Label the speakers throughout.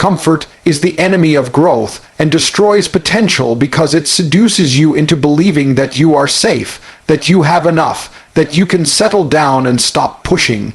Speaker 1: Comfort is the enemy of growth and destroys potential because it seduces you into believing that you are safe, that you have enough, that you can settle down and stop pushing.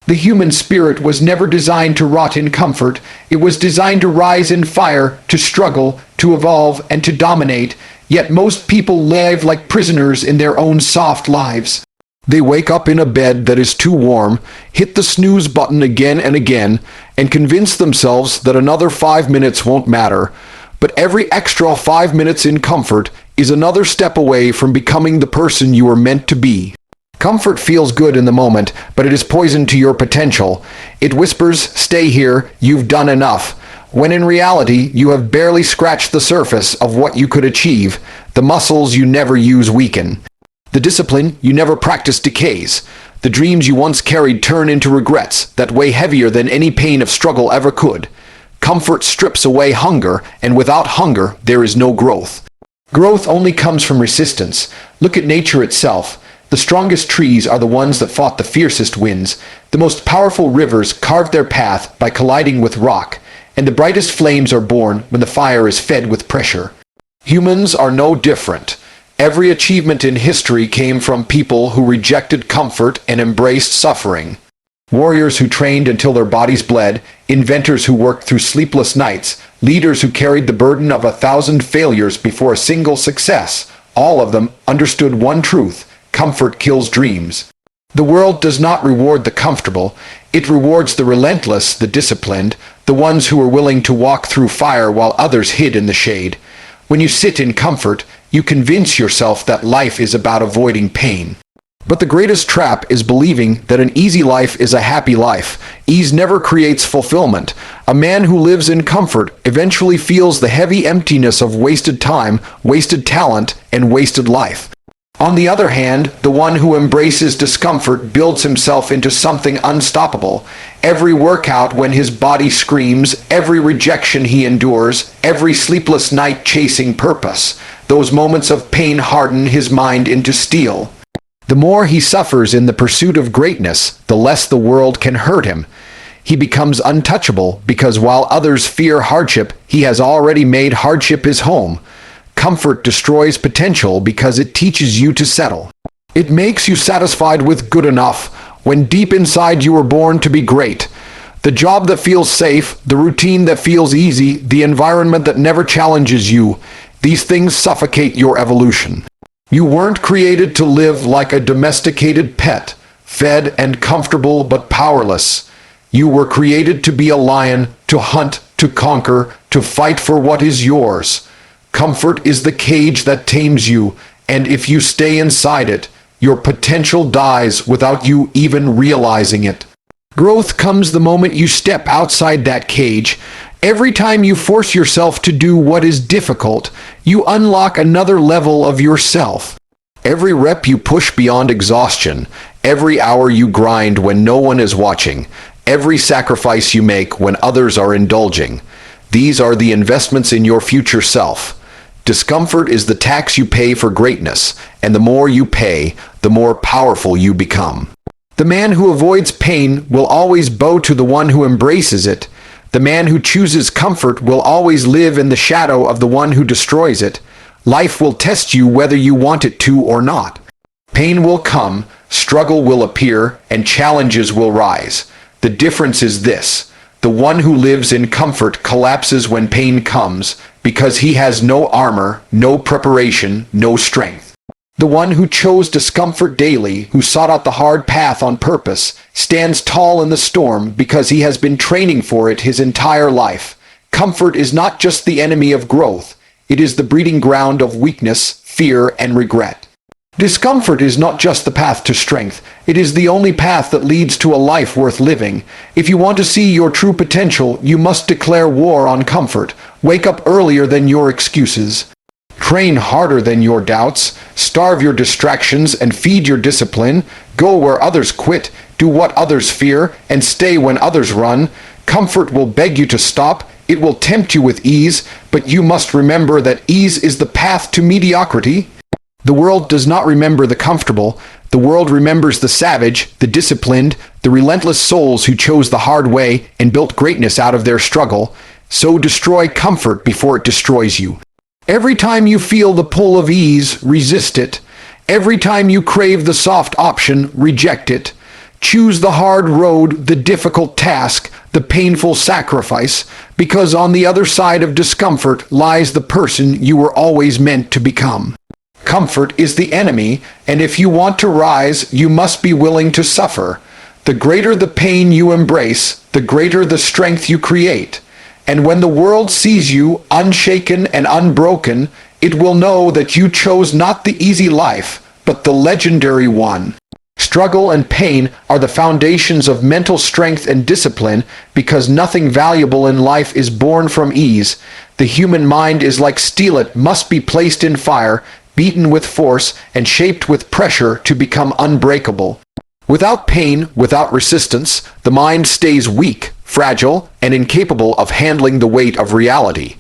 Speaker 1: The human spirit was never designed to rot in comfort. It was designed to rise in fire, to struggle, to evolve, and to dominate. Yet most people live like prisoners in their own soft lives. They wake up in a bed that is too warm, hit the snooze button again and again, and convince themselves that another 5 minutes won't matter. But every extra 5 minutes in comfort is another step away from becoming the person you are meant to be. Comfort feels good in the moment, but it is poison to your potential. It whispers, "Stay here, you've done enough," when in reality, you have barely scratched the surface of what you could achieve. The muscles you never use weaken. The discipline you never practice decays. The dreams you once carried turn into regrets that weigh heavier than any pain of struggle ever could. Comfort strips away hunger, and without hunger, there is no growth. Growth only comes from resistance. Look at nature itself. The strongest trees are the ones that fought the fiercest winds. The most powerful rivers carved their path by colliding with rock, and the brightest flames are born when the fire is fed with pressure. Humans are no different. Every achievement in history came from people who rejected comfort and embraced suffering. Warriors who trained until their bodies bled, inventors who worked through sleepless nights, leaders who carried the burden of 1,000 failures before a single success. All of them understood one truth: comfort kills dreams. The world does not reward the comfortable. It rewards the relentless, the disciplined, the ones who are willing to walk through fire while others hid in the shade. When you sit in comfort, you convince yourself that life is about avoiding pain. But the greatest trap is believing that an easy life is a happy life. Ease never creates fulfillment. A man who lives in comfort eventually feels the heavy emptiness of wasted time, wasted talent, and wasted life. On the other hand, the one who embraces discomfort builds himself into something unstoppable. Every workout when his body screams, every rejection he endures, every sleepless night chasing purpose. Those moments of pain harden his mind into steel. The more he suffers in the pursuit of greatness, the less the world can hurt him. He becomes untouchable because while others fear hardship, he has already made hardship his home. Comfort destroys potential because it teaches you to settle. It makes you satisfied with good enough, when deep inside you were born to be great. The job that feels safe, the routine that feels easy, the environment that never challenges you, these things suffocate your evolution. You weren't created to live like a domesticated pet, fed and comfortable but powerless. You were created to be a lion, to hunt, to conquer, to fight for what is yours. Comfort is the cage that tames you, and if you stay inside it, your potential dies without you even realizing it. Growth comes the moment you step outside that cage. Every time you force yourself to do what is difficult, you unlock another level of yourself. Every rep you push beyond exhaustion, every hour you grind when no one is watching, every sacrifice you make when others are indulging. These are the investments in your future self. Discomfort is the tax you pay for greatness, and the more you pay, the more powerful you become. The man who avoids pain will always bow to the one who embraces it. The man who chooses comfort will always live in the shadow of the one who destroys it. Life will test you whether you want it to or not. Pain will come, struggle will appear, and challenges will rise. The difference is this: the one who lives in comfort collapses when pain comes, because he has no armor, no preparation, no strength. The one who chose discomfort daily, who sought out the hard path on purpose, stands tall in the storm because he has been training for it his entire life. Comfort is not just the enemy of growth, it is the breeding ground of weakness, fear, and regret. Discomfort is not just the path to strength, it is the only path that leads to a life worth living. If you want to see your true potential, you must declare war on comfort. Wake up earlier than your excuses. Train harder than your doubts. Starve your distractions and feed your discipline. Go where others quit, do what others fear, and stay when others run. Comfort will beg you to stop. It will tempt you with ease, but you must remember that ease is the path to mediocrity. The world does not remember the comfortable. The world remembers the savage, the disciplined, the relentless souls who chose the hard way and built greatness out of their struggle. So destroy comfort before it destroys you. Every time you feel the pull of ease, resist it. Every time you crave the soft option, reject it. Choose the hard road, the difficult task, the painful sacrifice, because on the other side of discomfort lies the person you were always meant to become. Comfort is the enemy, and if you want to rise, you must be willing to suffer. The greater the pain you embrace, the greater the strength you create. And when the world sees you unshaken and unbroken, it will know that you chose not the easy life, but the legendary one. Struggle and pain are the foundations of mental strength and discipline because nothing valuable in life is born from ease. The human mind is like steel, it must be placed in fire, beaten with force, and shaped with pressure to become unbreakable. Without pain, without resistance, the mind stays weak, fragile, and incapable of handling the weight of reality.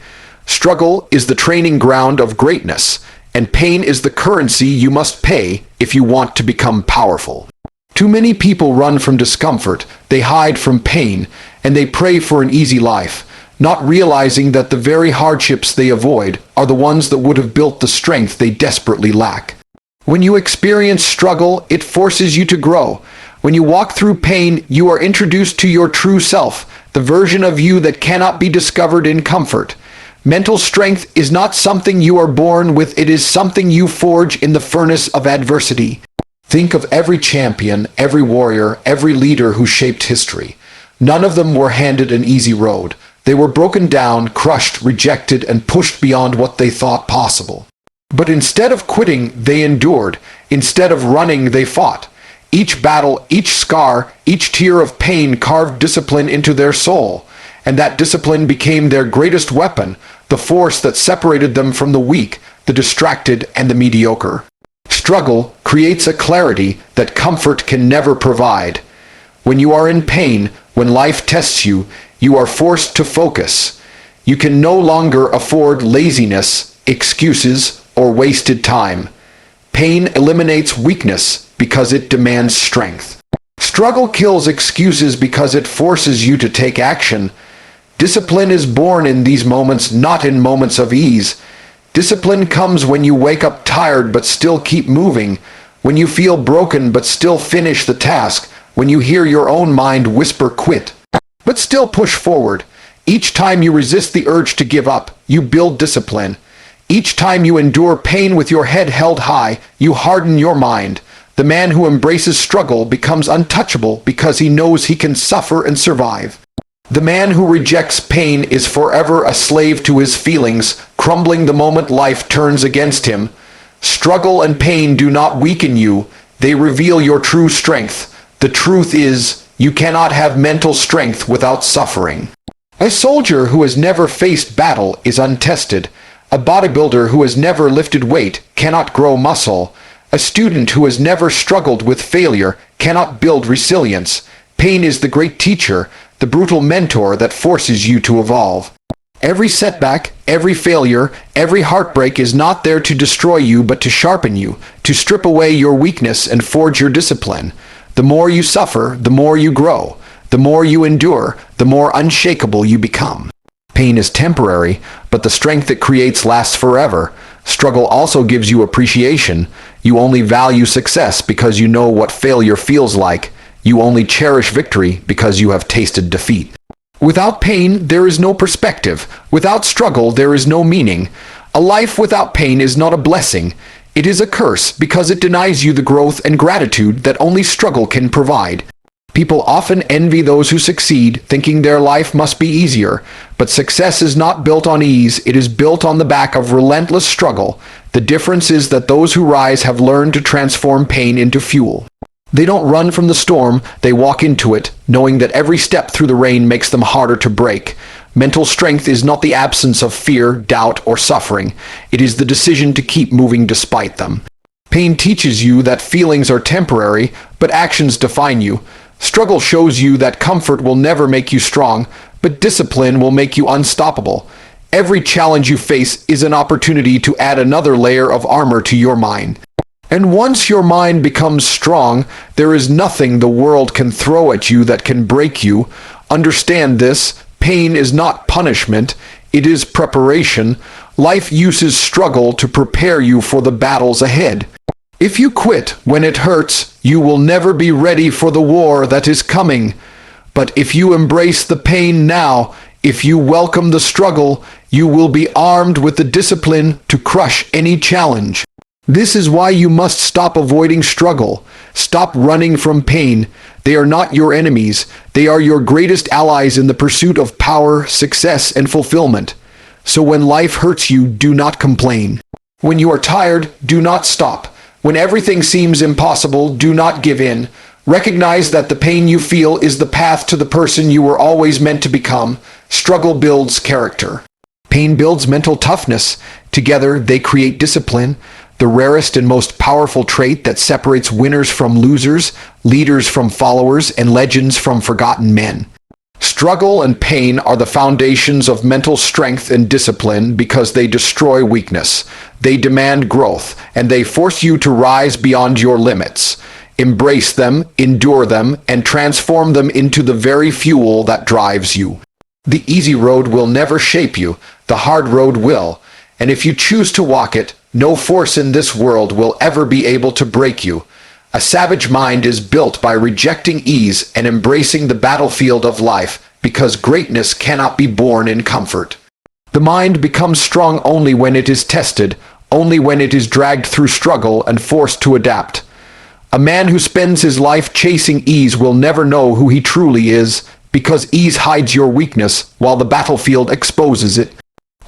Speaker 1: Struggle is the training ground of greatness, and pain is the currency you must pay if you want to become powerful. Too many people run from discomfort, they hide from pain, and they pray for an easy life, not realizing that the very hardships they avoid are the ones that would have built the strength they desperately lack. When you experience struggle, it forces you to grow. When you walk through pain, you are introduced to your true self, the version of you that cannot be discovered in comfort. Mental strength is not something you are born with, it is something you forge in the furnace of adversity. Think of every champion, every warrior, every leader who shaped history. None of them were handed an easy road. They were broken down, crushed, rejected, and pushed beyond what they thought possible. But instead of quitting, they endured. Instead of running, they fought. Each battle, each scar, each tear of pain carved discipline into their soul. And that discipline became their greatest weapon, the force that separated them from the weak, the distracted, and the mediocre. Struggle creates a clarity that comfort can never provide. When you are in pain, when life tests you, you are forced to focus. You can no longer afford laziness, excuses, or wasted time. Pain eliminates weakness because it demands strength. Struggle kills excuses because it forces you to take action. Discipline is born in these moments, not in moments of ease. Discipline comes when you wake up tired but still keep moving, when you feel broken but still finish the task, when you hear your own mind whisper quit, but still push forward. Each time you resist the urge to give up, you build discipline. Each time you endure pain with your head held high, you harden your mind. The man who embraces struggle becomes untouchable because he knows he can suffer and survive. The man who rejects pain is forever a slave to his feelings, crumbling the moment life turns against him. Struggle and pain do not weaken you, they reveal your true strength. The truth is, you cannot have mental strength without suffering. A soldier who has never faced battle is untested. A bodybuilder who has never lifted weight cannot grow muscle. A student who has never struggled with failure cannot build resilience. Pain is the great teacher, the brutal mentor that forces you to evolve. Every setback, every failure, every heartbreak is not there to destroy you but to sharpen you, to strip away your weakness and forge your discipline. The more you suffer, the more you grow. The more you endure, the more unshakable you become. Pain is temporary, but the strength it creates lasts forever. Struggle also gives you appreciation. You only value success because you know what failure feels like. You only cherish victory because you have tasted defeat. Without pain, there is no perspective. Without struggle, there is no meaning. A life without pain is not a blessing. It is a curse because it denies you the growth and gratitude that only struggle can provide. People often envy those who succeed, thinking their life must be easier. But success is not built on ease, it is built on the back of relentless struggle. The difference is that those who rise have learned to transform pain into fuel. They don't run from the storm, they walk into it, knowing that every step through the rain makes them harder to break. Mental strength is not the absence of fear, doubt, or suffering. It is the decision to keep moving despite them. Pain teaches you that feelings are temporary, but actions define you. Struggle shows you that comfort will never make you strong, but discipline will make you unstoppable. Every challenge you face is an opportunity to add another layer of armor to your mind. And once your mind becomes strong, there is nothing the world can throw at you that can break you. Understand this, Pain is not punishment, it is preparation. Life uses struggle to prepare you for the battles ahead. If you quit when it hurts, you will never be ready for the war that is coming. But if you embrace the pain now, if you welcome the struggle, you will be armed with the discipline to crush any challenge. This is why you must stop avoiding struggle. Stop running from pain. They are not your enemies. They are your greatest allies in the pursuit of power, success, and fulfillment. So when life hurts you, do not complain. When you are tired, do not stop. When everything seems impossible, do not give in. Recognize that the pain you feel is the path to the person you were always meant to become. Struggle builds character. Pain builds mental toughness. Together, they create discipline, the rarest and most powerful trait that separates winners from losers, leaders from followers, and legends from forgotten men. Struggle and pain are the foundations of mental strength and discipline because they destroy weakness. They demand growth, and they force you to rise beyond your limits. Embrace them, endure them, and transform them into the very fuel that drives you. The easy road will never shape you, the hard road will. And if you choose to walk it, no force in this world will ever be able to break you. A savage mind is built by rejecting ease and embracing the battlefield of life, because greatness cannot be born in comfort. The mind becomes strong only when it is tested, only when it is dragged through struggle and forced to adapt. A man who spends his life chasing ease will never know who he truly is, because ease hides your weakness while the battlefield exposes it.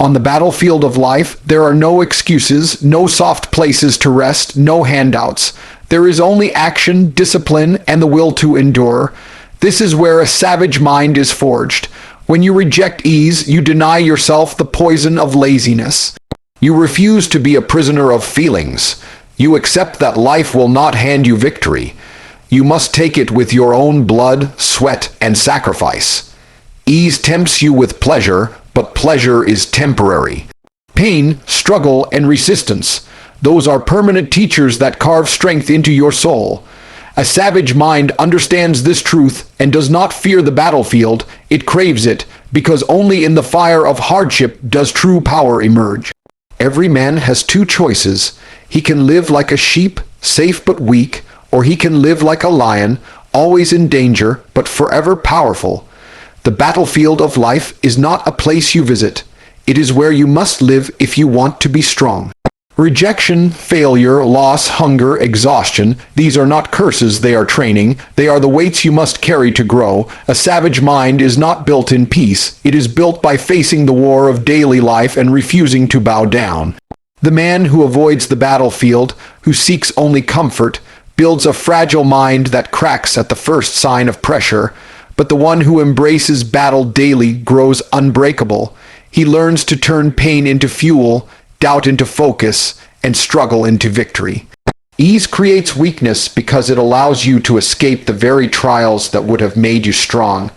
Speaker 1: On the battlefield of life, there are no excuses, no soft places to rest, no handouts. There is only action, discipline, and the will to endure. This is where a savage mind is forged. When you reject ease, you deny yourself the poison of laziness. You refuse to be a prisoner of feelings. You accept that life will not hand you victory. You must take it with your own blood, sweat, and sacrifice. Ease tempts you with pleasure, but pleasure is temporary. Pain, struggle, and resistance, those are permanent teachers that carve strength into your soul. A savage mind understands this truth and does not fear the battlefield, it craves it, because only in the fire of hardship does true power emerge. Every man has two choices. He can live like a sheep, safe but weak, or he can live like a lion, always in danger, but forever powerful. The battlefield of life is not a place you visit. It is where you must live if you want to be strong. Rejection, failure, loss, hunger, exhaustion, these are not curses, they are training. They are the weights you must carry to grow. A savage mind is not built in peace. It is built by facing the war of daily life and refusing to bow down. The man who avoids the battlefield, who seeks only comfort, builds a fragile mind that cracks at the first sign of pressure. But the one who embraces battle daily grows unbreakable. He learns to turn pain into fuel, doubt into focus, and struggle into victory. Ease creates weakness because it allows you to escape the very trials that would have made you strong.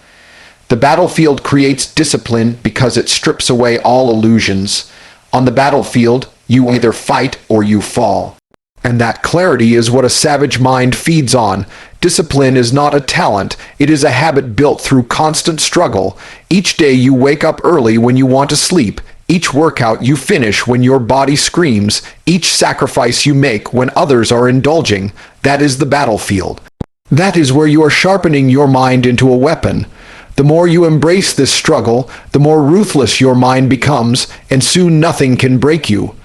Speaker 1: The battlefield creates discipline because it strips away all illusions. On the battlefield, you either fight or you fall. And that clarity is what a savage mind feeds on. Discipline is not a talent, it is a habit built through constant struggle. Each day you wake up early when you want to sleep. Each workout you finish when your body screams. Each sacrifice you make when others are indulging. That is the battlefield. That is where you are sharpening your mind into a weapon. The more you embrace this struggle, the more ruthless your mind becomes, and soon nothing can break you.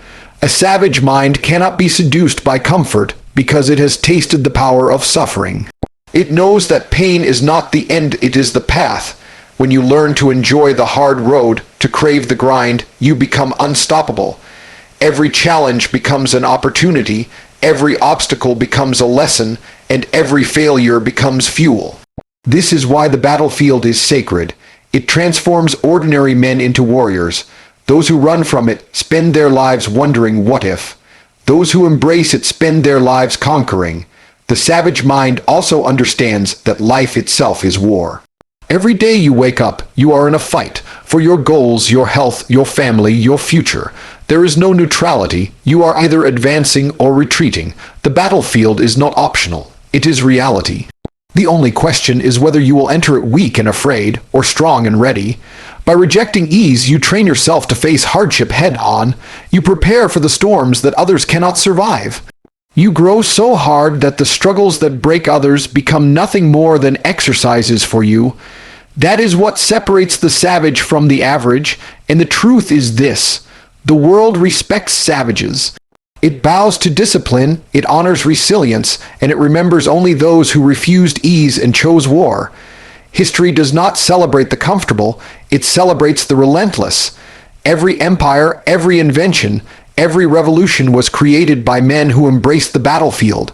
Speaker 1: A savage mind cannot be seduced by comfort because it has tasted the power of suffering. It knows that pain is not the end, it is the path. When you learn to enjoy the hard road, to crave the grind, you become unstoppable. Every challenge becomes an opportunity, every obstacle becomes a lesson, and every failure becomes fuel. This is why the battlefield is sacred. It transforms ordinary men into warriors. Those who run from it spend their lives wondering what if. Those who embrace it spend their lives conquering. The savage mind also understands that life itself is war. Every day you wake up, you are in a fight for your goals, your health, your family, your future. There is no neutrality. You are either advancing or retreating. The battlefield is not optional. It is reality. The only question is whether you will enter it weak and afraid, or strong and ready. By rejecting ease, you train yourself to face hardship head-on. You prepare for the storms that others cannot survive. You grow so hard that the struggles that break others become nothing more than exercises for you. That is what separates the savage from the average, and the truth is this: the world respects savages. It bows to discipline, it honors resilience, and it remembers only those who refused ease and chose war. History does not celebrate the comfortable, it celebrates the relentless. Every empire, every invention, every revolution was created by men who embraced the battlefield.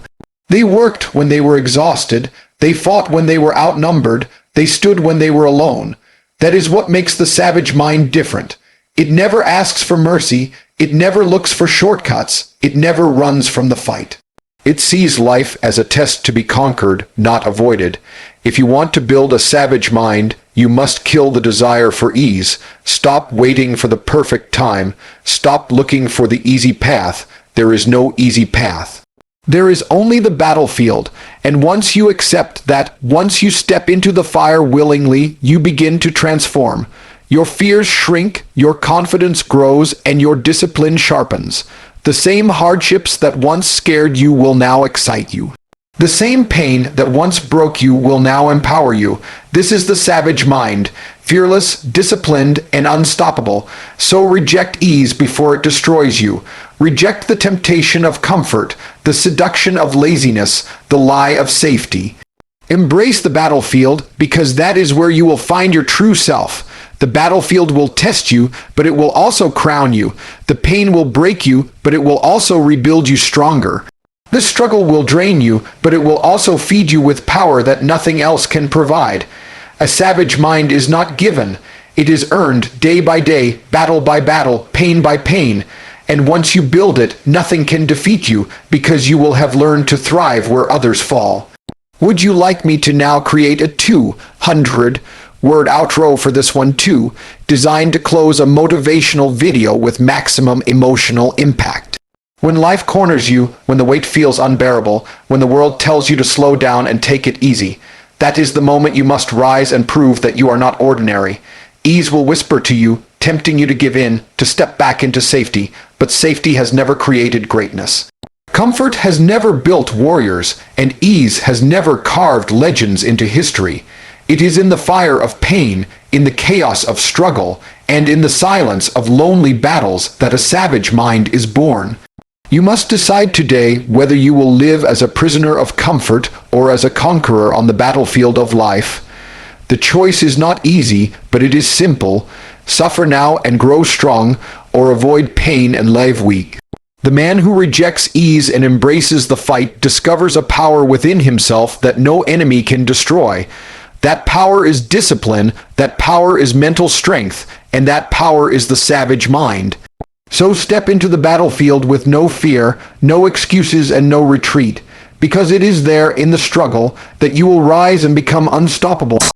Speaker 1: They worked when they were exhausted, they fought when they were outnumbered, they stood when they were alone. That is what makes the savage mind different. It never asks for mercy, it never looks for shortcuts, it never runs from the fight. It sees life as a test to be conquered, not avoided. If you want to build a savage mind, you must kill the desire for ease. Stop waiting for the perfect time. Stop looking for the easy path. There is no easy path. There is only the battlefield, and once you accept that, once you step into the fire willingly, you begin to transform. Your fears shrink, your confidence grows, and your discipline sharpens. The same hardships that once scared you will now excite you. The same pain that once broke you will now empower you. This is the savage mind, fearless, disciplined, and unstoppable. So reject ease before it destroys you. Reject the temptation of comfort, the seduction of laziness, the lie of safety. Embrace the battlefield, because that is where you will find your true self. The battlefield will test you, but it will also crown you. The pain will break you, but it will also rebuild you stronger. The struggle will drain you, but it will also feed you with power that nothing else can provide. A savage mind is not given. It is earned day by day, battle by battle, pain by pain. And once you build it, nothing can defeat you, because you will have learned to thrive where others fall. Would you like me to now create a 200-word outro for this one too, designed to close a motivational video with maximum emotional impact? When life corners you, when the weight feels unbearable, when the world tells you to slow down and take it easy, that is the moment you must rise and prove that you are not ordinary. Ease will whisper to you, tempting you to give in, to step back into safety, but safety has never created greatness. Comfort has never built warriors, and ease has never carved legends into history. It is in the fire of pain, in the chaos of struggle, and in the silence of lonely battles that a savage mind is born. You must decide today whether you will live as a prisoner of comfort or as a conqueror on the battlefield of life. The choice is not easy, but it is simple. Suffer now and grow strong, or avoid pain and live weak. The man who rejects ease and embraces the fight discovers a power within himself that no enemy can destroy. That power is discipline, that power is mental strength, and that power is the savage mind. So step into the battlefield with no fear, no excuses, and no retreat, because it is there in the struggle that you will rise and become unstoppable.